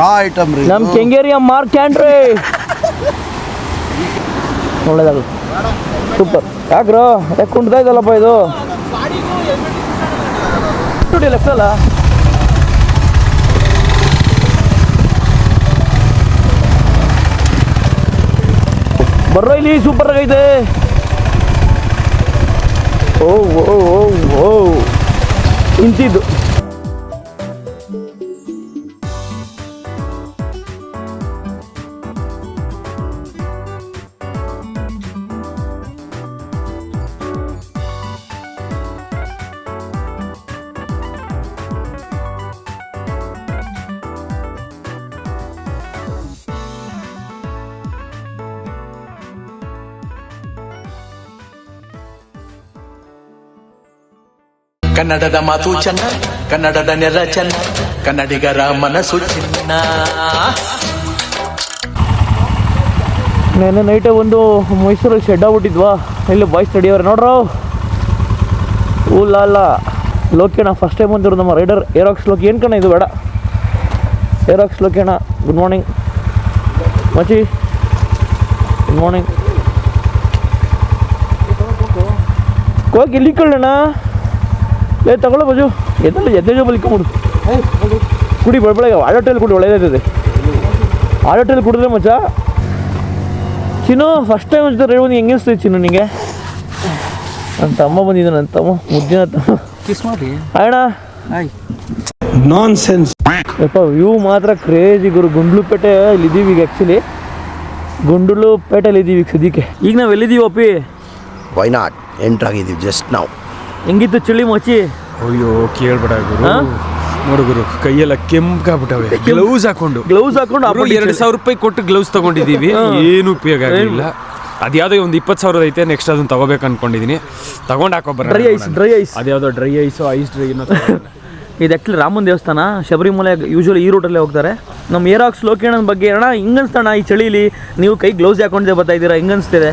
ರಾ item ರೀ. ನಮ್ಮ ಕೆಂಗೇರಿಯ mark ಕ್ಯಾಂಟ್ರಿ ಒಳ್ಳೇದಾಗ super. ಯಾಕ್ರೋ ಯಾಕೆ ಕುಂಡ್ತಾ ಇದ್ದಲ್ಲಪ್ಪ ಇದು ಲೆಫ್ಟ್ ಅಲ್ಲ. ಬರ್ರೋ ಇಲ್ಲಿ ಸೂಪರ್ ಆಗೈತೆ. ಓ ಓ ಓ ಓ ಇಂತಿದ್ದು ಕನ್ನಡದ ಮಾತು ಚೆನ್ನ, ಕನ್ನಡದ ನೆಲ ಚೆನ್ನ, ಕನ್ನಡಿಗರ ಮನಸ್ಸು ಚಿನ್ನ. ನೆನ್ನೆ ನೈಟೇ ಒಂದು ಮೈಸೂರಲ್ಲಿ ಶೆಡ್ ಆಗ್ಬಿಟ್ಟಿದ್ವಾ, ಇಲ್ಲಿ ಬಾಯ್ಸ್ ಸ್ಟಡಿಯವ್ರೆ ನೋಡ್ರೋ. ಊಲ್ಲ ಲೋಕೇಣ ಫಸ್ಟ್ ಟೈಮ್ ಬಂದಿರೋ ನಮ್ಮ ರೈಡರ್ ಏರಾಕ್ಸ್ ಲೋಕಿ. ಏನು ಕಣ ಇದು ಬೇಡ, ಏರಾಕ್ಸ್ ಲೋಕೇಣ. ಗುಡ್ ಮಾರ್ನಿಂಗ್ ಮಚಿ, ಗುಡ್ ಮಾರ್ನಿಂಗ್. ಕೋಕ್ ಇಲ್ಲಿ ಕಳ್ಳಣ್ಣ ಲೇ ತಗೊಳ್ಳೋ ಬಜು, ಎದ್ದೆ ಜೋಬಲ್ಲಿ ಇಕ್ಕೊಂಬಿಡು. ಕುಡಿ ಬೆಳಗ್ಗೆ ಆಡೋಟೆಲ್ ಕುಡಿ, ಒಳ್ಳೆಯದಾಗ್ತದೆ ಆಡೋಟೆಲ್ ಕುಡಿದ್ರೆ ಮಚ್ಚ. ಚಿನ್ನು ಫಸ್ಟ್ ಟೈಮ್ ಜೊತೆ ರೈಡ್ ಬಂದು ಹೆಂಗೆ ಅನಿಸ್ತದೆ ಚಿನ್ನು ನಿನಗೆ? ನನ್ನ ತಮ್ಮ ಬಂದಿದ್ದ, ನನ್ನ ತಮ್ಮ ಮುದ್ದಿನ ತಮ್ಮ. ಕಿಸ್ ಮಾಡಿ ಅಣ್ಣ ನಾನ್ ಸೆನ್ಸ್. ಯಪ್ಪ ವ್ಯೂ ಮಾತ್ರ ಕ್ರೇಜಿ ಗುರು. ಗುಂಡ್ಲುಪೇಟೆ ಇಲ್ಲಿದ್ದೀವಿ ಈಗ. ಆ್ಯಕ್ಚುಲಿ ಗುಂಡ್ಲುಪೇಟೆಯಲ್ಲಿ ಇದ್ದೀವಿ ಈಗ ಸದ್ಯಕ್ಕೆ. ಈಗ ನಾವು ಎಲ್ಲಿದ್ದೀವಿ ಅಪ್ಪಿ? ವೈನಾಡ್ ಎಂಟ್ರ್ ಆಗಿದ್ದೀವಿ ಜಸ್ಟ್ ನಾವು. ಹೆಂಗಿತ್ತು ಚಳಿ ಮಚ್ಚಿ? ಅಯ್ಯೋ ಕೇಳ್ಬೇಡ ಗುರು, ನೋಡು ಗುರು ಕೈಯೆಲ್ಲ ಕೆಂಪಾಗ್ಬಿಟ್ಟವೆ. ಗ್ಲೌಸ್ ಹಾಕೊಂಡು 2,000 ರೂಪಾಯಿ ಕೊಟ್ಟು ಗ್ಲೌಸ್ ತಗೊಂಡಿದ್ದೀವಿ, ಏನು ಉಪಯೋಗ ಆಗಿಲ್ಲ. ಅದ್ಯಾವುದೋ ಒಂದು 20,000 ಐತೆ, ನೆಕ್ಸ್ಟ್ ಅದನ್ನ ತಗೋಬೇಕು ಅನ್ಕೊಂಡಿದ್ದೀನಿ. ತಗೊಂಡು ಹಾಕೋಬಾರ. ಡ್ರೈ ಐಸ್ ಅದ್ಯಾವುದೋ ಡ್ರೈ ಐಸು ಐಸ್ ಡ್ರೈ ಇದು ಆ್ಯಕ್ಚುಲಿ ರಾಮನ ದೇವಸ್ಥಾನ, ಶಬರಿಮಲೆ ಯೂಶ್ವಲಿ ಈ ರೂಟಲ್ಲೇ ಹೋಗ್ತಾರೆ. ನಮ್ಮ ಏರಾಕ್ಸ್ ಲೋಕೇಣನ ಬಗ್ಗೆ ಅಣ್ಣ ಹಿಂಗನ್ಸ್ತಣ್ಣ, ಈ ಚಳಿಲಿ ನೀವು ಕೈ ಗ್ಲೌಸ್ ಹಾಕೊಂಡಿದ್ದೆ ಬರ್ತಾ ಇದ್ದೀರಾ, ಹಿಂಗನ್ಸ್ತಿದೆ?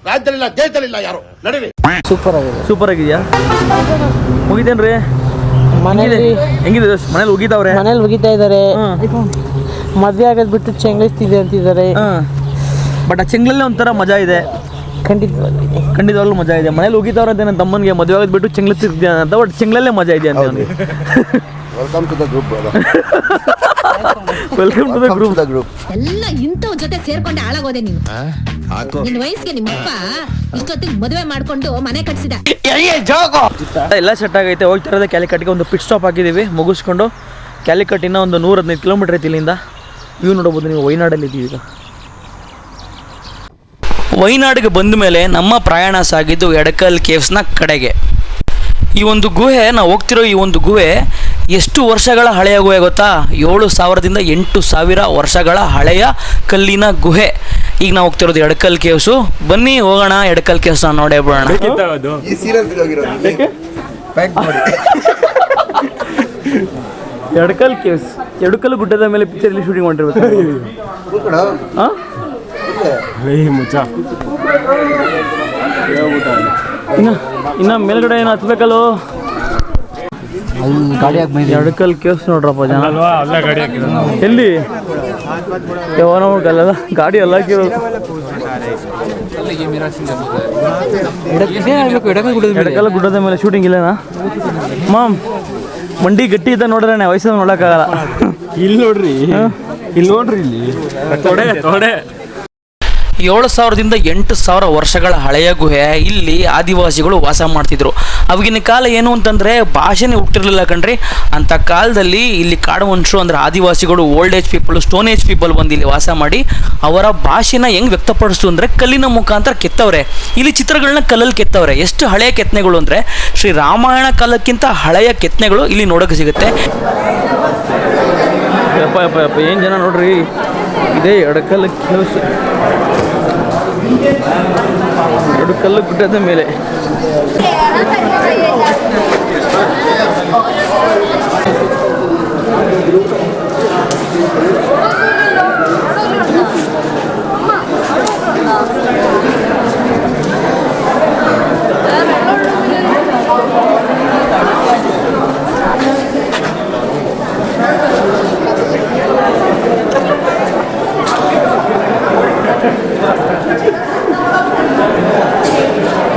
ರಾಜ್ಯದಲ್ಲಿಲ್ಲ ದೇಶದಲ್ಲಿಲ್ಲ ಯಾರು ನಡೀರಿ. ಸೂಪರ್ ಆಗಿದೆಯಾ? ಮುಗಿತೇನ್ರಿ ಮನೇಲಿ? ಹೆಂಗಿದೆ ಮನೇಲಿ ಉಗಿತಾವ್ರೆ? ಮನೇಲಿ ಉಗಿತಾ ಇದ್ದಾರೆ. ಮದುವೆ ಆಗೋದು ಬಿಟ್ಟು ಚೆಂಗ್ಳಿಸ್ತಿದೆ ಅಂತಿದ್ದಾರೆ. ಬಟ್ ಆ ಚೆಂಗ್ಲಲ್ಲೇ ಒಂಥರ ಮಜಾ ಇದೆ. ಖಂಡಿತವಾಗ್ಲೂ ಮಜಾ ಇದೆ. ಮನೇಲಿ ಉಗಿತಾವ್ರೆ ಅಂತ ನನ್ನ ತಮ್ಮನಿಗೆ ಮದುವೆ ಆಗೋದು ಬಿಟ್ಟು ಚೆಂಗ್ಲಿಸ್ತಿದ್ದೆ ಅಂತ, ಬಟ್ ಚೆಂಗ್ಲಲ್ಲೇ ಮಜಾ ಇದೆ ಅಂತ ಅವನಿಗೆ. Welcome to the group. Welcome to the group. ಎಲ್ಲ ಇಂಥವ್ರ ಜೊತೆ ಸೇರ್ಕೊಂಡೆ ಹಾಳಾಗೋದೆ ನೀನು. ನಿನ್ನ ವಯಸ್ಸಿಗೆ ನಿಮ್ಮಪ್ಪ ಇಷ್ಟೊತ್ತಿಗೆ ಮದುವೆ ಮಾಡ್ಕೊಂಡು ಮನೆ ಕಟ್ಸಿದ. ಎಲ್ಲ ಸೆಟ್ ಆಗೈತೆ. ಹೋಗ್ತಾ ಇರೋದೇ ಕ್ಯಾಲಿಕಟ್ಗೆ. ಒಂದು ಪಿಟ್ ಸ್ಟಾಪ್ ಹಾಕಿದ್ದೀವಿ, ಮುಗಿಸ್ಕೊಂಡು ಕ್ಯಾಲಿಕಟ್ ಇನ್ನೂ ಒಂದು 115 ಕಿಲೋಮೀಟರ್ ಐತಿ ಇಲ್ಲಿಂದ. ವ್ಯೂ ನೋಡ್ಬೋದು ನೀವು. ವೈನಾಡಲ್ಲಿ ಇದ್ದೀವಿ ಈಗ. ವೈನಾಡಿಗೆ ಬಂದ ಮೇಲೆ ನಮ್ಮ ಪ್ರಯಾಣ ಸಾಗಿದ್ದು ಎಡಕಲ್ ಕೇವ್ಸ್ನ ಕಡೆಗೆ. ಈ ಒಂದು ಗುಹೆ, ನಾವು ಹೋಗ್ತಿರೋ ಈ ಒಂದು ಗುಹೆ ಎಷ್ಟು ವರ್ಷಗಳ ಹಳೆಯ ಗುಹೆ ಗೊತ್ತಾ? 7,000ದಿಂದ 8,000 ವರ್ಷಗಳ ಹಳೆಯ ಕಲ್ಲಿನ ಗುಹೆ. ಈಗ ನಾವು ಹೋಗ್ತಿರೋದು ಎಡಕಲ್ ಕೇವ್ಸು. ಬನ್ನಿ ಹೋಗೋಣ ಎಡಕಲ್ ಕೇವ್ಸ್ ನೋಡೇ ಬಿಡೋಣ. ಎಡಕಲ್ ಕೇವ್ಸ್, ಎಡಕಲ್ ಗುಡ್ಡದ ಮೇಲೆ ಪಿಕ್ಚರಲ್ಲಿ ಶೂಟಿಂಗ್ ಮಾಡಿರ್ಬೇಕು. ಇನ್ನು ಮೇಲ್ಗಡೆ ಏನು ಹತ್ಬೇಕಲ್ಲೋ? ಎಡಕಲ್ ಕೇವ್ಸ್ ನೋಡ್ರಪ್ಪ ಜನ. ಎಲ್ಲಿ ಅಲ್ಲ ಗಾಡಿ ಎಲ್ಲ ಹಾಕಿರೋದು. ಎಡಕಲ್ ಗುಡ್ಡದ ಮೇಲೆ ಶೂಟಿಂಗ್ ಇಲ್ಲನಾ ಮಾಮ್? ಮಂಡಿ ಗಟ್ಟಿ ಇದ್ದ ನೋಡ್ರೆ ವಯಸ್ಸಲ್ಲಿ ನೋಡೋಕ್ಕಾಗಲ್ಲ. ಇಲ್ಲಿ ನೋಡ್ರಿ, ಇಲ್ಲಿ 7,000ದಿಂದ 8,000 ವರ್ಷಗಳ ಹಳೆಯ ಗುಹೆ. ಇಲ್ಲಿ ಆದಿವಾಸಿಗಳು ವಾಸ ಮಾಡ್ತಿದ್ರು. ಅವಾಗಿನ ಕಾಲ ಏನು ಅಂತಂದರೆ ಭಾಷೆನೇ ಹುಟ್ಟಿರಲಿಲ್ಲ ಕಣ್ರಿ. ಅಂಥ ಕಾಲದಲ್ಲಿ ಇಲ್ಲಿ ಕಾಡು ಮನುಷ್ಯರು ಅಂದರೆ ಆದಿವಾಸಿಗಳು, old age people, stone age people ಬಂದು ಇಲ್ಲಿ ವಾಸ ಮಾಡಿ ಅವರ ಭಾಷೆನ ಹೆಂಗೆ ವ್ಯಕ್ತಪಡಿಸ್ತು ಅಂದರೆ ಕಲ್ಲಿನ ಮುಖಾಂತರ ಕೆತ್ತವ್ರೆ. ಇಲ್ಲಿ ಚಿತ್ರಗಳನ್ನ ಕಲ್ಲಲ್ಲಿ ಕೆತ್ತವ್ರೆ. ಎಷ್ಟು ಹಳೆಯ ಕೆತ್ತನೆಗಳು ಅಂದರೆ ಶ್ರೀ ರಾಮಾಯಣ ಕಾಲಕ್ಕಿಂತ ಹಳೆಯ ಕೆತ್ತನೆಗಳು ಇಲ್ಲಿ ನೋಡೋಕ್ಕೆ ಸಿಗುತ್ತೆ. ಏನು ಜನ ನೋಡ್ರಿ, ಇದೇ ಎಡಕಲ್ ಕೇವ್ಸ್. ಎಡಕಲ್ಲು ಗುಡ್ಡದ ಮೇಲೆ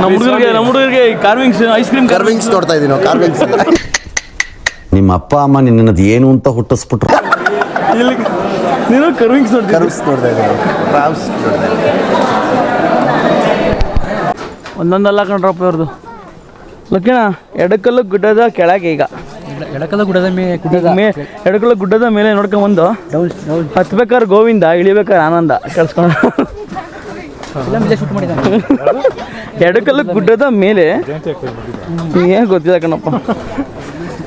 ನಮ್ಮ ಹುಡುಗರಿಗೆ ಕಾರ್ವಿಂಗ್ಸ್ ಐಸ್ ಕ್ರೀಮ್ ಕರ್ವಿಂಗ್ಸ್ ನೋಡ್ತಾ ಇದೀವಿ ನಾವು, ಕಾರ್ವಿಂಗ್ಸ್. ನಿಮ್ಮ ಅಪ್ಪ ಅಮ್ಮ ನಿನ್ನದು ಏನು ಅಂತ ಹುಟ್ಟಿಸ್ಬಿಟ್ರು. ನೀನು ಕರ್ವಿಂಗ್ಸ್ ನೋಡ್ತೀವಿ. ಕರ್ವ್ಸ್ ನೋಡ್ತಾ ಇದೀವಿ, ಟ್ರಾವ್ಸ್ ನೋಡ್ತಾ ಇದೀವಿ. ಒಂದೊಂದಲ್ಲ ಕಣ್ರಪ್ಪ ಇವ್ರದ್ದು. ಲಕ್ಕಿಣ ಎಡಕಲ್ಲು ಗುಡ್ಡದ ಕೆಳಗೆ ಈಗ ಎಡಕಲ್ಲ ಗುಡ್ಡದ ಎಡಕಲ್ಲು ಗುಡ್ಡದ ಮೇಲೆ ನೋಡ್ಕೊಂಬಂದು ಹತ್ಬೇಕಾದ್ರೆ ಗೋವಿಂದ, ಇಳಿಬೇಕಾದ್ರೆ ಆನಂದ ಕೇಳಿಸ್ಕೊಂಡು. ಶೂಟ್ ಮಾಡಿದ್ದಾನೆ. ಎಡಕಲ್ಲು ಗುಡ್ಡದ ಮೇಲೆ ಏನು ಗೊತ್ತಿಲ್ಲ ಕಣಪ್ಪ,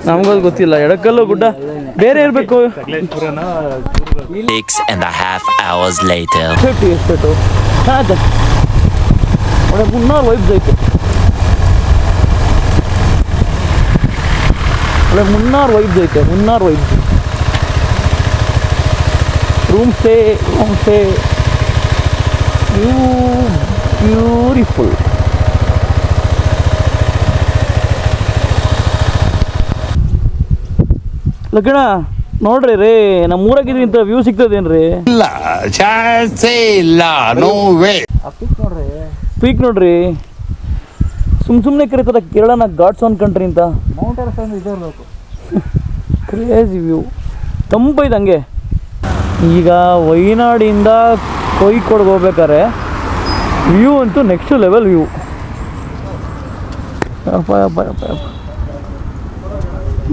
ನಮಗದು ಗೊತ್ತಿಲ್ಲ. ಎಡಕಲ್ಲು ಗುಡ್ಡ ಬೇರೆ ಇರಬೇಕು. 6.5 hours later. ಎಷ್ಟೇಟು ಚೆನ್ನಾಗೈತೆ, ಒಳ್ಳೆ ಮುನ್ನಾರು ವೈಬ್ಸ್ ಐತೆ. ಒಳ್ಳೆ ಮುನ್ನಾರು ವೈಬ್ಸ್ ಐತೆ, Munnar vibes. Room stay beautiful. ಲಕ್ಕಣ ನೋಡ್ರಿ ರೇ, ನಮ್ಮ ಊರಾಗಿದ್ರಿ ಇಂಥ ವ್ಯೂ ಸಿಗ್ತದೇನ್ರಿ? ಇಲ್ಲ, ಚಾನ್ಸೇ ಇಲ್ಲ, ನೋ ವೇ. ಪೀಕ್ ನೋಡ್ರಿ, ಸುಮ್ಮನೆ ಕರೀತಾರ ಕೇರಳನ ಗಾಡ್ಸ್ ಆನ್ ಕಂಟ್ರಿ ಅಂತ. ಕ್ರೇಜಿ ವ್ಯೂ, ತಂಪೈತೆ ಹಂಗೆ. ಈಗ ವೈನಾಡಿಂದ ಕೋಯಿಕೋಡ್ಗೆ ಹೋಗ್ಬೇಕಾರೆ ವ್ಯೂ ಅಂತೂ ನೆಕ್ಸ್ಟ್ ಲೆವೆಲ್ ವ್ಯೂ. ಯಪ್ಪ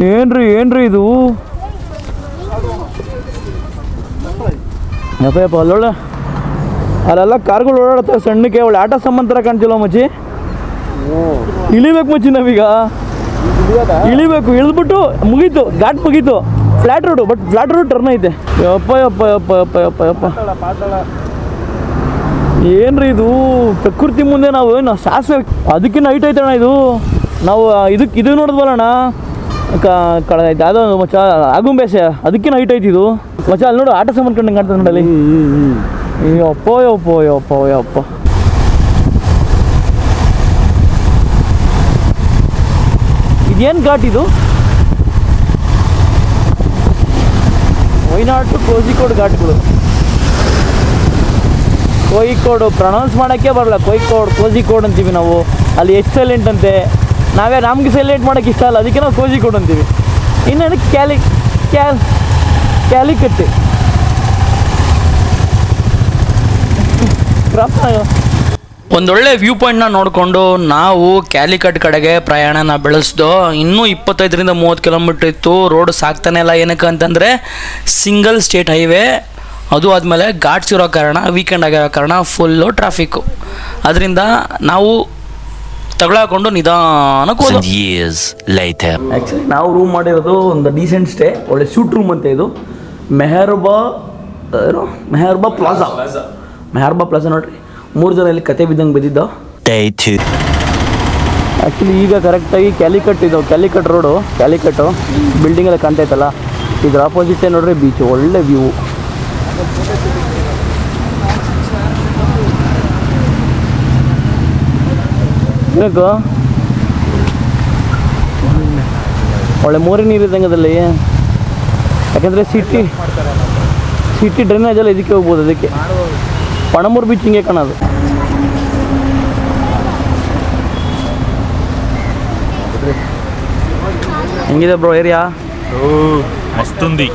ಏನ್ರಿ ಇದು? ಯಪ್ಪ ಅಲ್ಲೊಳ್ಳೆ ಅಲ್ಲೆಲ್ಲ ಕಾರ್ಗಳು ಓಡಾಡ್ತಾರೆ ಸಣ್ಣಕ್ಕೆ, ಒಳ್ಳೆ ಆಟ ಸಾಮಾನು ಥರ ಕಾಣ್ತಿಲ್ಲ ಮಚ್ಚಿ. ಇಳಿಬೇಕು ಮಚ್ಚಿ, ನಾವೀಗ ಇಳಿಬೇಕು. ಇಳಿದ್ಬಿಟ್ಟು ಮುಗೀತು, ಘಾಟ್ ಮುಗೀತು. Flat road, but flat road turn ಐತೆ. ಯಪ್ಪ ಏನ್ರಿ ಇದು? ಪ್ರಕೃತಿ ಮುಂದೆ ನಾವು ಸಾಸಿವೆ ಅದಕ್ಕಿಂತ ಹೈಟ್ ಐತಣ್ಣ ಇದು. ನಾವು ಇದು ನೋಡಿದ್ವಲ್ಲಣ್ಣ, ಯಾವುದೋ ಮಚ್ಚ ಆಗುಂಬೆಸೆ, ಅದಕ್ಕಿಂತ ಹೈಟ್ ಐತಿ ಇದು ಮಚ್ಚ. ಅಲ್ಲಿ ನೋಡು, ಆಟ ಸಾಮಾನು ಕಂಡು ಕಾಣ್ತದೆ ನೋಡಲ್ಲಿ. ಯಪ್ಪ ಇದೇನು ಘಾಟ್ ಇದು? ವೈನಾಡ್ ಟು ಕೋಜಿಕೋಡ್ ಘಾಟ್ಗಳು. ಕೋಯಿಕೋಡು ಪ್ರೊನೌನ್ಸ್ ಮಾಡೋಕ್ಕೆ ಬರಲ್ಲ, ಕೋಜಿಕೋಡ್ ಅಂತೀವಿ ನಾವು. ಅಲ್ಲಿ ಎಷ್ಟು ಸೈಲೆಂಟ್ ಅಂತೆ, ನಮಗೆ ಸೈಲೆಂಟ್ ಮಾಡೋಕ್ಕೆ ಇಷ್ಟ ಅಲ್ಲ, ಅದಕ್ಕೆ ನಾವು ಕೋಜಿಕೋಡ್ ಅಂತೀವಿ. ಇನ್ನೇನು ಕ್ಯಾಲಿಕಟ್ಟೆ ಒಂದೊಳ್ಳೆ ವ್ಯೂ ಪಾಯಿಂಟ್ನ ನೋಡಿಕೊಂಡು ನಾವು ಕ್ಯಾಲಿಕಟ್ ಕಡೆಗೆ ಪ್ರಯಾಣನ ಬೆಳೆಸ್ದೋ. ಇನ್ನೂ 25-30 ಕಿಲೋಮೀಟ್ರ್ ಇತ್ತು. ರೋಡ್ ಸಾಕ್ತಾನೆ ಇಲ್ಲ. ಏನಕ್ಕೆ ಅಂತಂದರೆ ಸಿಂಗಲ್ ಸ್ಟೇಟ್ ಹೈವೇ, ಅದು ಆದಮೇಲೆ ಘಾಟ್ಸ್ ಇರೋ ಕಾರಣ, ವೀಕೆಂಡ್ ಆಗಿರೋ ಕಾರಣ ಫುಲ್ಲು ಟ್ರಾಫಿಕ್ಕು. ಅದರಿಂದ ನಾವು ತಗೊಳಕೊಂಡು ನಿಧಾನಕ್ಕೆ ಹೋದ. ಆ್ಯಕ್ಚುಲಿ ನಾವು ರೂಮ್ ಮಾಡಿರೋದು ಒಂದು ಡೀಸೆಂಟ್ ಸ್ಟೇ, ಒಳ್ಳೆ ಸೂಟ್ ರೂಮ್ ಅಂತ. ಇದು ಮೆಹರ್ಬಾ ಪ್ಲಾಜಾ ನೋಡ್ರಿ. 3 ಜನ ಇಲ್ಲಿ ಕತೆ ಬಿದ್ದಂಗೆ ಬಿದ್ದಿದ್ದು. ಆ್ಯಕ್ಚುಲಿ ಈಗ ಕರೆಕ್ಟಾಗಿ ಕ್ಯಾಲಿಕಟ್ ರೋಡು, ಕ್ಯಾಲಿಕಟ್ಟು ಬಿಲ್ಡಿಂಗ್ ಎಲ್ಲ ಕಾಣ್ತೈತಲ್ಲ, ಇದ್ರ ಆಪೋಸಿಟೇ ನೋಡ್ರಿ ಬೀಚು. ಒಳ್ಳೆ ವ್ಯೂ. ಏನಕ್ಕೂ ಒಳ್ಳೆ ಮೋರಿ ನೀರು ಇದ್ದಂಗೆ ಅದಲ್ಲಿ. ಯಾಕಂದರೆ ಸಿಟಿ ಡ್ರೈನೇಜ್ ಎಲ್ಲ ಇದಕ್ಕೆ ಹೋಗ್ಬೋದು. ಅದಕ್ಕೆ ಪಣಮೂರು ಬೀಚ್ ಹಿಂಗೆ ಕಾಣೋದು. ಹೆಂಗಿದೆ ಬ್ರೋ ಏರಿಯಾ? ಮಸ್ತುಂದಿ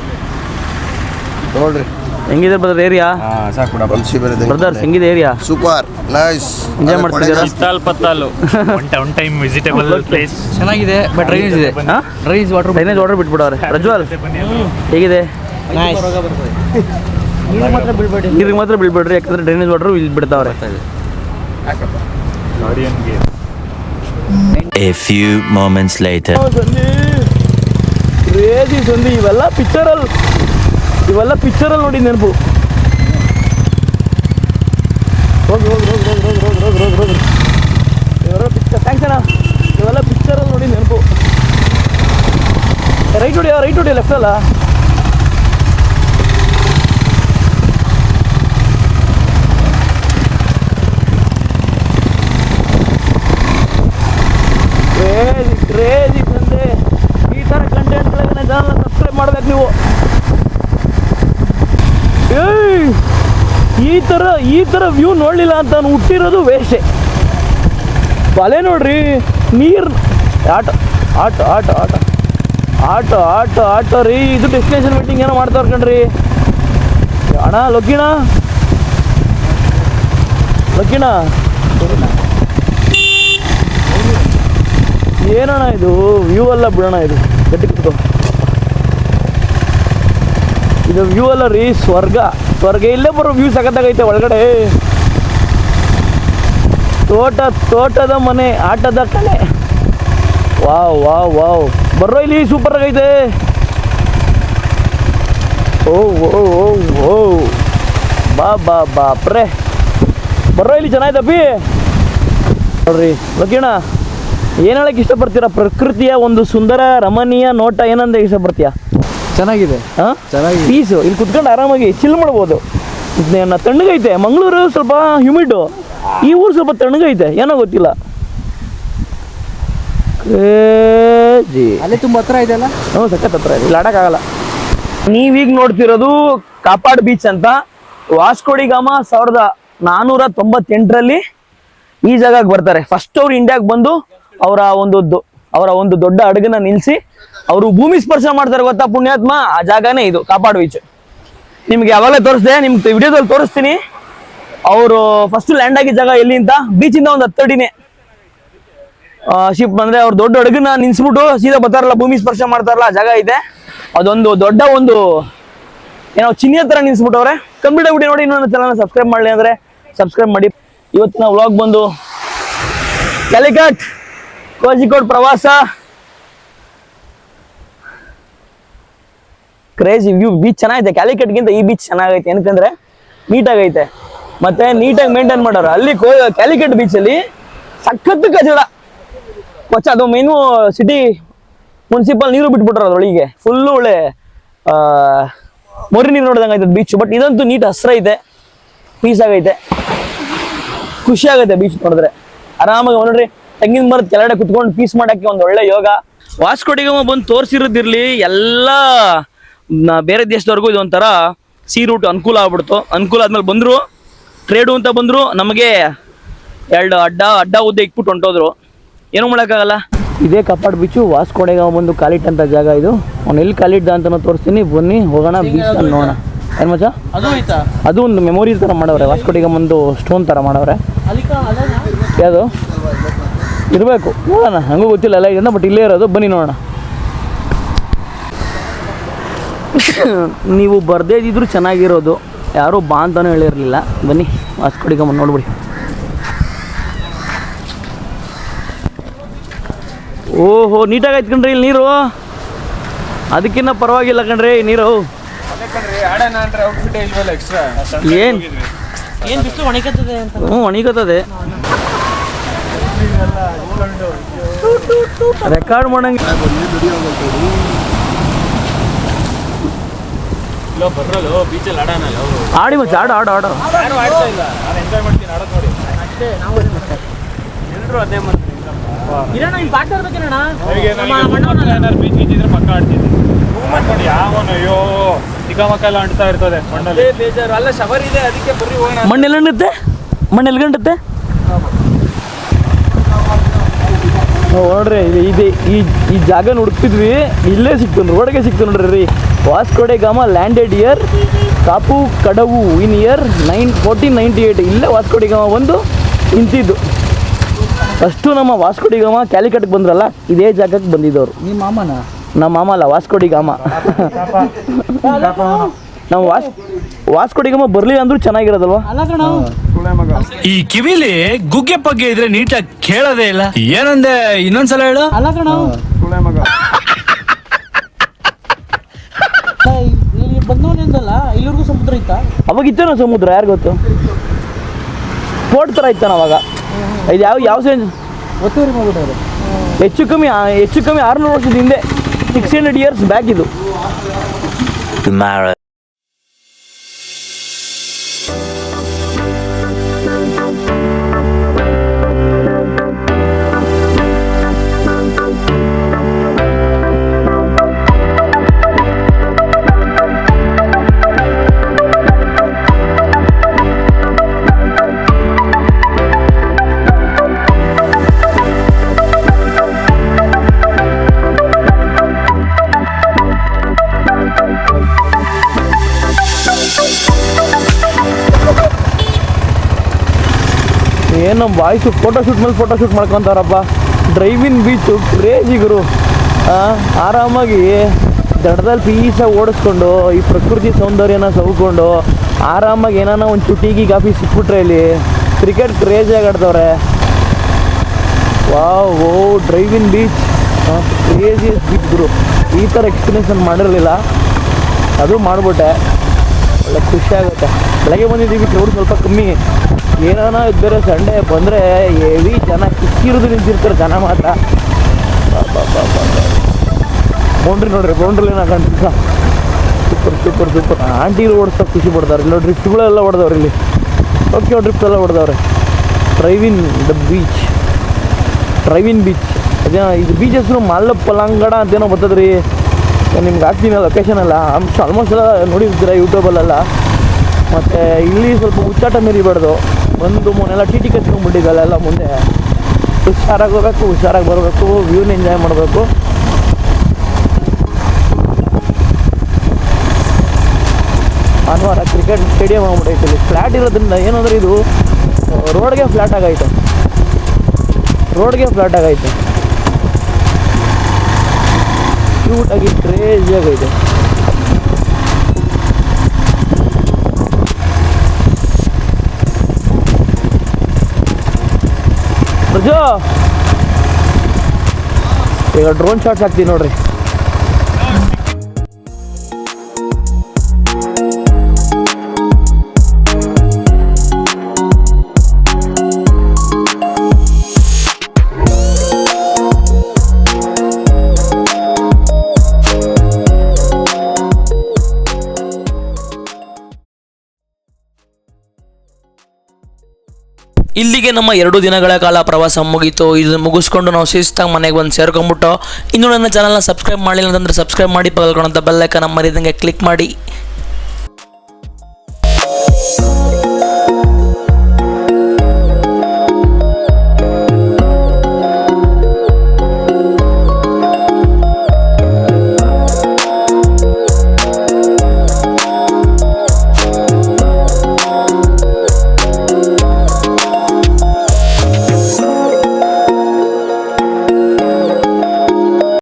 ನೋಡ್ರಿ ಹೆಂಗಿದೆ ಬ್ರದರ್ ಏರಿಯಾ? ಬ್ರದರ್ಸ್ ಹೆಂಗಿದೆ ಏರಿಯಾ? Super nice. ಎಂಜಾಯ್ ಮಾಡ್ತಿದ್ದೀರಾ? ಪತ್ತಾಲು ಒನ್ ಟೈಮ್ ವಿಸಿಟಬಲ್ ಪ್ಲೇಸ್. ಚೆನ್ನಾಗಿದೆ, ಬಟ್ ಡ್ರೈನೇಜ್ ಇದೆ. ಡ್ರೈನೇಜ್ ವಾಟರ್ ಬಿಟ್ಬಿಡವ್ರೆ. ಪ್ರಜ್ವಲ್ ಹೇಗಿದೆ? ನೀರಿಗೆ ಮಾತ್ರ ಬೀಳ್ಬೇಡ್ರಿ, ಯಾಕಂದ್ರೆ ಡ್ರೈನೇಜ್ ವಾಟರ್ ಇಲ್ಲಿ ಬಿಡ್ತಾವ್ರೆ. A few moments later. Crazy ಸಂಧಿ. ಇವೆಲ್ಲ ಪಿಕ್ಚರಲ್ಲಿ ನೋಡಿ ನೆನಪು. ಹೋಗಿ ಥ್ಯಾಂಕ್ಸ್ ಅಣ್ಣ. ಇವೆಲ್ಲ ಪಿಕ್ಚರಲ್ಲಿ ನೋಡಿ ನೆನಪು. ರೈಟ್ ಹೊಡಿ ಲೆಫ್ಟ್ ಅಲ್ಲ. ಕ್ರೇಜಿ ಸಂದೆ. ಈ ಥರ ಕಂಟೆಂಟ್ಗಳಿಗೆ ಚಾನಲ್ನ ಸಬ್ಸ್ಕ್ರೈಬ್ ಮಾಡ್ಬೇಕು ನೀವು. ಈ ಥರ ವ್ಯೂ ನೋಡಲಿಲ್ಲ ಅಂತ ನಾನು ಹುಟ್ಟಿರೋದು ವೇಷೆ. ಅಲೆ ನೋಡ್ರಿ ನೀರು ಆಟ ಆಟ ಆಟ ಆಟ ಆಟ ಆಟ ಆಟ ರೀ. ಇದು ಡೆಸ್ಟಿನೇಷನ್ ಮೀಟಿಂಗ್ ಏನೋ ಮಾಡ್ತಾರ ಕಣ್ರಿ. ಅಣ್ಣ ಲೊಕ್ಕಿಣ ಏನಣ್ಣ ಇದು ವ್ಯೂ ಅಲ್ಲ ಬಿಡೋಣ. ಇದು ಗಟ್ಟಿ ಕುತ್ಕೋ. ಇದು ವ್ಯೂ ಅಲ್ಲ ರೀ, ಸ್ವರ್ಗ ಇಲ್ಲೇ ಬರೋ ವ್ಯೂ ಸಖತ್ತಾಗೈತೆ. ಒಳಗಡೆ ತೋಟದ ಮನೆ, ಆಟದ ಕಲೆ. ವಾವ್ ವಾವ್ ವಾವ್, ಬರ್ರೋ ಇಲ್ಲಿ ಸೂಪರ್ ಆಗೈತೆ. ಓ ಓ ಓ ಓ ಬಾಪ್ರೆ, ಬರ್ರೋ ಇಲ್ಲಿ ಚೆನ್ನಾಯ್ತಪ್ಪಿ. ನೋಡ್ರಿ ಲೋಕಿಣ, ಏನು ಹೇಳಕ್ಕೆ ಇಷ್ಟಪಡ್ತೀರಾ? ಪ್ರಕೃತಿಯ ಒಂದು ಸುಂದರ ರಮಣೀಯ ನೋಟ ಏನಂದ್ರೆ ಇಷ್ಟಪಡ್ತೀಯಾ? ಚೆನ್ನಾಗಿದೆ. ಹಾಂ, ಪೀಸು ಇಲ್ಲಿ ಕುತ್ಕೊಂಡು ಆರಾಮಾಗಿ ಚಿಲ್ ಮಾಡ್ಬೋದು. ತಣ್ಣಗೈತೆ. ಮಂಗಳೂರು ಸ್ವಲ್ಪ ಹ್ಯೂಮಿಡು, ಈ ಊರು ಸ್ವಲ್ಪ ತಣ್ಣಗೈತೆ, ಏನೋ ಗೊತ್ತಿಲ್ಲ. ಅಲ್ಲೇ ತುಂಬ ಹತ್ರ ಇದೆಯಲ್ಲ. ಹ್ಞೂ, ಸಖತ್ ಹತ್ರ ಇದೆ, ಇಲ್ಲಿ ಆಡೋಕ್ಕಾಗಲ್ಲ. ನೀವೀಗ ನೋಡ್ತಿರೋದು ಕಾಪಾಡ್ ಬೀಚ್ ಅಂತ. ವಾಸ್ಕೋಡಿಗಾಮ 1498ರಲ್ಲಿ ಈ ಜಾಗಕ್ಕೆ ಬರ್ತಾರೆ. ಫಸ್ಟ್ ಅವ್ರು ಇಂಡಿಯಾಗೆ ಬಂದು ಅವರ ಒಂದು ದೊಡ್ಡ ಹಡಗನ್ನ ನಿಲ್ಲಿಸಿ ಅವರು ಭೂಮಿ ಸ್ಪರ್ಶ ಮಾಡ್ತಾರೆ. ಗೊತ್ತಾ ಪುಣ್ಯಾತ್ಮ? ಆ ಜಾಗನೇ ಇದು ಕಾಪಾಡ್ ಬೀಚ್. ನಿಮ್ಗೆ ಯಾವಾಗಲೇ ತೋರಿಸ್ದೆ, ನಿಮ್ಗೆ ವಿಡಿಯೋದಲ್ಲಿ ತೋರಿಸ್ತೀನಿ. ಅವರು ಫಸ್ಟ್ ಲ್ಯಾಂಡ್ ಆಗಿದ್ದ ಜಾಗ ಎಲ್ಲಿ ಅಂತ, ಬೀಚಿಂದ ಒಂದು 10 ಅಡಿನೇ. ಶಿಪ್ ಅಂದ್ರೆ ಅವ್ರು ದೊಡ್ಡ ಹಡಗನ್ನ ನಿಲ್ಸ್ಬಿಟ್ಟು ಸೀದಾ ಬರ್ತಾರಲ್ಲ, ಭೂಮಿ ಸ್ಪರ್ಶ ಮಾಡ್ತಾರಲ್ಲ, ಆ ಜಾಗ ಇದೆ. ಅದೊಂದು ದೊಡ್ಡ ಒಂದು ಏನೋ ಚಿಹ್ನೆ ಹತ್ರ ನಿಲ್ಸ್ಬಿಟ್ಟವ್ರೆ. ಕಂಪ್ಲೀಟ್ ಆಗ್ಬಿಟ್ಟು ನೋಡಿ. ಇನ್ನೊಂದು ಚಾನಲ್ ಸಬ್ಸ್ಕ್ರೈಬ್ ಮಾಡಲಿ ಅಂದ್ರೆ ಸಬ್ಸ್ಕ್ರೈಬ್ ಮಾಡಿ. ಇವತ್ತಿನ ವ್ಲಾಗ್ ಬಂದು ಕ್ಯಾಲಿಕಟ್ ಕೋಜಿಕೋಡ್ ಪ್ರವಾಸ. Crazy view. ಬೀಚ್ ಚೆನ್ನಾಗೈತೆ. ಕ್ಯಾಲಿಕಟ್ಗಿಂತ ಈ ಬೀಚ್ ಚೆನ್ನಾಗೈತೆ. ಏನಕ್ಕಂದ್ರೆ ನೀಟಾಗೈತೆ, ಮತ್ತೆ ನೀಟಾಗಿ ಮೇಂಟೈನ್ ಮಾಡೋರು. ಅಲ್ಲಿ ಕ್ಯಾಲಿಕಟ್ ಬೀಚಲ್ಲಿ ಸಖತ್ತು ಕಚಡ ಕೊಚ್ಚ. ಅದು ಮೇನು ಸಿಟಿ ಮುನ್ಸಿಪಲ್ ನೀರು ಬಿಟ್ಬಿಟ್ರು ಅದ್ರೊಳಗೆ. ಫುಲ್ಲು ಒಳ್ಳೆ ಮೊರಿ ನೀರು ನೋಡ್ದಂಗೆ ಆಯ್ತದ ಬೀಚ್. ಬಟ್ ಇದಂತೂ ನೀಟ್ ಹಸ್ರೈತೆ, ಪೀಸ್ ಆಗೈತೆ, ಖುಷಿ ಆಗುತ್ತೆ ಬೀಚ್ ನೋಡಿದ್ರೆ. ಆರಾಮಾಗಿ ನೋಡ್ರಿ, ತೆಂಗಿನ ಮರದ ಕೆಳಗಡೆ ಕುತ್ಕೊಂಡು ಪೀಸ್ ಮಾಡಕ್ಕೆ ಒಂದು ಒಳ್ಳೆ ಯೋಗ. ವಾಸ್ಕೋಡಿಗಾಮ ಬಂದು ತೋರಿಸಿರೋದಿರ್ಲಿ, ಎಲ್ಲ ಬೇರೆ ದೇಶದವ್ರಿಗೂ ಇದೊಂಥರ ಸೀ ರೂಟ್ ಅನುಕೂಲ ಆಗ್ಬಿಡ್ತು. ಅನುಕೂಲ ಆದ್ಮೇಲೆ ಬಂದರು, ಟ್ರೇಡು ಅಂತ ಬಂದರು. ನಮಗೆ 2 ಅಡ್ಡ ಉದ್ದ ಇಕ್ಬಿಟ್ಟು ಹೊಂಟೋದ್ರು. ಏನೂ ಮಾಡೋಕ್ಕಾಗಲ್ಲ. ಇದೇ ಕಾಪಾಡ್ ಬೀಚು. ವಾಸ್ಕೋಡಿಗಾಮ ಬಂದು ಕಾಲಿಟ್ ಅಂತ ಜಾಗ ಇದು. ಅವ್ನು ಎಲ್ಲಿ ಕಾಲಿಟ್ದ ಅಂತ ತೋರಿಸ್ತೀನಿ, ಬನ್ನಿ ಹೋಗೋಣ ಬೀಚ್ ನೋಡೋಣ. ಏನು ಮಚ್ಚ? ಅದು ಒಂದು ಮೆಮೊರಿ ಥರ ಮಾಡವ್ರೆ. ವಾಸ್ಕೋಡಿಗಾಮ ಒಂದು ಸ್ಟೋನ್ ಥರ ಮಾಡವ್ರೆ. ಯಾವುದು ಇರಬೇಕು, ನೋಡೋಣ. ಹಂಗೂ ಗೊತ್ತಿಲ್ಲ ಎಲ್ಲ ಇದನ್ನ, ಬಟ್ ಇಲ್ಲೇ ಇರೋದು. ಬನ್ನಿ ನೋಡೋಣ. ನೀವು ಬರ್ದೇ ಇದ್ದಿದ್ರು ಚೆನ್ನಾಗಿರೋದು, ಯಾರೂ ಬಾ ಅಂತಾನೂ ಹೇಳಿರಲಿಲ್ಲ. ಬನ್ನಿ ವಾಸ್ಕೋಡಿಗಾಮ ನೋಡ್ಬಿಡಿ. ಓಹೋ, ನೀಟಾಗೈತೆ ಕಣ್ರಿ ಇಲ್ಲಿ ನೀರು. ಅದಕ್ಕಿನ್ನ ಪರವಾಗಿಲ್ಲ ಕಣ್ರಿ ನೀರು. ಏನು ಬಿಸಿಲು ಒಣಗತ್ತದೆ ಅಂತ. ಹ್ಞೂ, ಒಣಗತ್ತದೆ. ರೆಕಾರ್ಡ್ ಮಾಡಂಗೆ ಆಡಿ ಮತ್ತೆ ಆಡು ಆಡು ಆಡು. ಮಣ್ಣೆಲ್ಲ ಗಂಟುತ್ತೆ ನೋಡ್ರಿ. ಈ ಜಾಗ ಹುಡುಕ್ತಿದ್ವಿ, ಇಲ್ಲೇ ಸಿಕ್ತು, ರೋಡ್ಗೆ ಸಿಕ್ತು ನೋಡ್ರಿ ರೀ. ವಾಸ್ಕೋಡಿಗಾಮ ಲ್ಯಾಂಡೆಡ್ ಇಯರ್ ಕಾಪು ಕಡವು ಇನ್ ಇಯರ್ 1498. ಇಲ್ಲೇ ವಾಸ್ಕೋಡಿಗಾಮ ಬಂದು ನಿಂತಿದ್ದು. ಫಸ್ಟು ನಮ್ಮ ವಾಸ್ಕೋಡಿಗಾಮ ಕ್ಯಾಲಿಕಟ್ಗೆ ಬಂದ್ರಲ್ಲ, ಇದೇ ಜಾಗಕ್ಕೆ ಬಂದಿದ್ದವರು. ನಿಮ್ಮ ಮಾಮನ? ನಮ್ಮ ಮಾಮ ಅಲ್ಲ, ವಾಸ್ಕೋಡಿಗಾಮ. ನಾವು ವಾಸ್ಕೋಡಿಗಾಮ ಬರಲಿ ಅಂದ್ರೂ ಚೆನ್ನಾಗಿರೋದಲ್ವಾ? ಈ ಕಿವಿಲಿ ಗುಗ್ಗೆ ಪಗ್ಗೆ ಇದ್ರೆ ನೀಟಾಗಿ ಕೇಳೋದೇ ಇಲ್ಲ. ಏನಂದೆ ಇನ್ನೊಂದ್ಸಲ ಹೇಳು. ಅಲ್ಲ ಕಣ, ಇಲ್ಲಿ ಬಂದವನಿಂದಲ್ಲ, ಇಲ್ಲಿವರೆಗೂ ಸಮುದ್ರ ಇತ್ತಾ? ಅವಾಗ ಇತ್ತೇನೋ ಸಮುದ್ರ, ಯಾರು ಗೊತ್ತು. ಪೋರ್ಟ್ ಥರ ಇತ್ತಾನ ಅವಾಗ. ಇದು ಯಾವ ಸೇಂಜ್ ಒತ್ತುವರಿ ಮಾಡ್ಬಿಟ್ಟವ್ರು. ಹೆಚ್ಚು ಕಮ್ಮಿ 600 ವರ್ಷದ ಹಿಂದೆ, 600 ಇಯರ್ಸ್ ಬ್ಯಾಕ್ ಇದು. Tomorrow. ನಮ್ಮ ಬಾಯ್ಸು ಫೋಟೋಶೂಟ್ ಮೇಲೆ ಫೋಟೋಶೂಟ್ ಮಾಡ್ಕೊತಾರಪ್ಪ. ಡ್ರೈವಿನ್ ಬೀಚು ಕ್ರೇಜಿ ಗುರು. ಆರಾಮಾಗಿ ದಡದಲ್ಲಿ ಪೀಸಾಗಿ ಓಡಿಸ್ಕೊಂಡು ಈ ಪ್ರಕೃತಿ ಸೌಂದರ್ಯನ ಸವ್ಕೊಂಡು ಆರಾಮಾಗಿ ಏನಾನ ಒಂದು ಚುಟಿಗಿ ಕಾಫಿ ಸಿಕ್ಬಿಟ್ರೆ ಇಲ್ಲಿ ಕ್ರಿಕೆಟ್ ಕ್ರೇಜಿಯಾಗಿ ಆಡ್ತವ್ರೆ. Wow, drive in beach craziest beach ಗುರು. ಈ ಥರ ಎಕ್ಸ್ಪೀರಿಯನ್ಸ್ ನಾನು ಮಾಡಿರಲಿಲ್ಲ, ಅದು ಮಾಡಿಬಿಟ್ಟೆ. ಒಳ್ಳೆ ಖುಷಿ ಆಗುತ್ತೆ. ಬೆಳಗ್ಗೆ ಬಂದಿದ್ದೀವಿ, ಕ್ರೌಡ್ ಸ್ವಲ್ಪ ಕಮ್ಮಿ. ಏನಾನ ಇದು ಬೇರೆ ಸಂಡೇ ಬಂದರೆ ಹೆವಿ ಜನ ಕಿಕ್ಕಿರೋದು ನಿಂತಿರ್ತಾರೆ ಜನ ಮಾತ್ರ. ಬೌಂಡ್ರಿ ನೋಡ್ರಿ, ಬೌಂಡ್ರಿಲಿ ಹಾಕೊಂಡಿರ್ತ ಸೂಪರ್ ಸೂಪರ್ ಸೂಪರ್. ಆಂಟಿಗಳು ಓಡಿಸ್ತಾ ಖುಷಿ ಪಡ್ತಾರೆ. ಇಲ್ಲ ಡ್ರಿಫ್ಟ್ಗಳೆಲ್ಲ ಹೊಡೆದವ್ರೆ ಇಲ್ಲಿ, ಓಕೆ ಡ್ರಿಫ್ಟ್ ಎಲ್ಲ ಹೊಡೆದವ್ರೆ. ಡ್ರೈವಿನ್ ಬೀಚ್ ಅದೇ ಇದು ಬೀಚ್ ಹೆಸರು ಮಲ್ಲಪ್ಪಲಂಗಡ ಅಂತೇನೋ ಬರ್ತದ್ರಿ. ನಿಮ್ಗೆ ಹಾಕ್ತೀನಿ ಲೊಕೇಶನ್ ಎಲ್ಲ ಆಲ್ಮೋಸ್ಟ್ ಎಲ್ಲ ನೋಡಿರ್ತೀರ ಯೂಟ್ಯೂಬಲ್ಲೆಲ್ಲ. ಮತ್ತು ಇಲ್ಲಿ ಸ್ವಲ್ಪ ಹುಚ್ಚಾಟ ಮೀರಿಬಾರ್ದು. ಒಂದು ಮೂನೆಲ್ಲ ಟಿ ಕಚ್ಕೊಂಡ್ಬಿಟ್ಟಿದ್ದಲ್ಲ ಮುಂದೆ. ಹುಷಾರಾಗಿ ಹೋಗ್ಬೇಕು, ಹುಷಾರಾಗಿ ಬರಬೇಕು, ವ್ಯೂನ ಎಂಜಾಯ್ ಮಾಡಬೇಕು. ಭಾನುವಾರ ಕ್ರಿಕೆಟ್ ಸ್ಟೇಡಿಯಂ ಆಗ್ಬಿಟ್ಟೈತೆ. ಇಲ್ಲಿ ಫ್ಲ್ಯಾಟ್ ಇರೋದ್ರಿಂದ ಏನಂದರೆ ಇದು ರೋಡ್ಗೆ ಫ್ಲ್ಯಾಟ್ ಆಗೈತೆ. ಕ್ಯೂಟಾಗಿ ಕ್ರೇಜಿಯಾಗೈತೆ. ರಜೋ ಈಗ ಡ್ರೋನ್ ಶಾಟ್ಸ್ ಹಾಕ್ತೀವಿ ನೋಡ್ರಿ. ಇಲ್ಲಿಗೆ ನಮ್ಮ 2 ದಿನಗಳ ಕಾಲ ಪ್ರವಾಸ ಮುಗೀತು. ಇದನ್ನು ಮುಗಿಸ್ಕೊಂಡು ನಾವು ಶಿಸ್ತಾಗಿ ಮನೆಗೆ ಬಂದು ಸೇರ್ಕೊಂಡ್ಬಿಟ್ಟು, ಇನ್ನೂ ನನ್ನ ಚಾನಲ್ನ ಸಬ್ಸ್ಕ್ರೈಬ್ ಮಾಡಿಲ್ಲ ಅಂತಂದರೆ ಸಬ್ಸ್ಕ್ರೈಬ್ ಮಾಡಿ, ಪಕ್ಕದಲ್ಲಿ ಕಾಣುವಂಥ ಬೆಲ್ ಐಕಾನ್ ಮರಿದಂಗೆ ಕ್ಲಿಕ್ ಮಾಡಿ.